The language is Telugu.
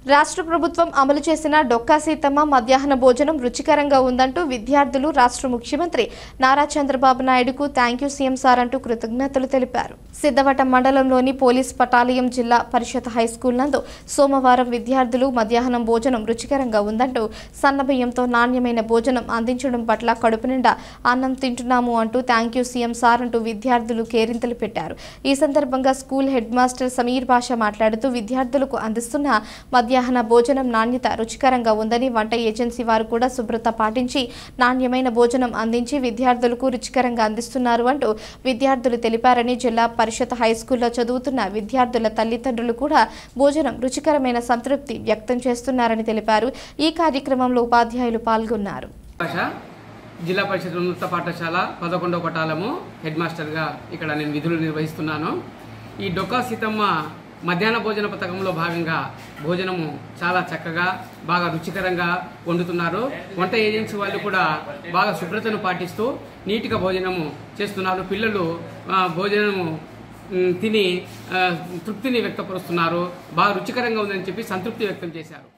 రాష్ట్ర ప్రభుత్వం అమలు చేసిన డొక్కా సీతమ్మ మధ్యాహ్న భోజనం రుచికరంగా ఉందంటూ విద్యార్థులు రాష్ట్ర ముఖ్యమంత్రి నారా చంద్రబాబు నాయుడుకు థాంక్యూ సీఎం సార్ అంటూ కృతజ్ఞతలు తెలిపారు. సిద్ధవటం మండలంలోని పోలీస్ పటాలియం జిల్లా పరిషత్ హైస్కూల్ నందు సోమవారం విద్యార్థులు మధ్యాహ్నం భోజనం రుచికరంగా ఉందంటూ సన్నబియ్యంతో నాణ్యమైన భోజనం అందించడం పట్ల కడుపు నిండా అన్నం తింటున్నాము అంటూ థాంక్యూ సీఎం సార్ అంటూ విద్యార్థులు కేరింతలు పెట్టారు. ఈ సందర్భంగా స్కూల్ హెడ్ మాస్టర్ సమీర్ బాషా మాట్లాడుతూ విద్యార్థులకు అందిస్తున్న మధ్యాహ్న భోజనం నాణ్యత రుచికరంగా ఉందని, వంట ఏజెన్సీ వారు కూడా శుభ్రత పాటించి నాణ్యమైన భోజనం అందించి విద్యార్థులకు రుచికరంగా అందిస్తున్నారు అంటూ విద్యార్థులు తెలిపారని, జిల్లా పరిషత్ హైస్కూల్లో చదువుతున్న విద్యార్థుల తల్లిదండ్రులు కూడా భోజనం రుచికరమైన సంతృప్తి వ్యక్తం చేస్తున్నారని తెలిపారు. ఈ కార్యక్రమంలో ఉపాధ్యాయులు పాల్గొన్నారు. జిల్లా పరిషత్ ఉన్నత పాఠశాల 11వ పటాలము హెడ్ మాస్టర్గా ఇక్కడ నేను విధులు నిర్వహిస్తున్నాను. ఈ డొక్కా సీతమ్మ మధ్యాహ్న భోజన పథకంలో భాగంగా భోజనము చాలా చక్కగా బాగా రుచికరంగా వండుతున్నారు. వంట ఏజెన్సీ వాళ్ళు కూడా బాగా శుభ్రతను పాటిస్తూ నీట్గా భోజనము చేస్తున్నారు. పిల్లలు భోజనము తిని తృప్తిని వ్యక్తపరుస్తున్నారు. బాగా రుచికరంగా ఉందని చెప్పి సంతృప్తి వ్యక్తం చేశారు.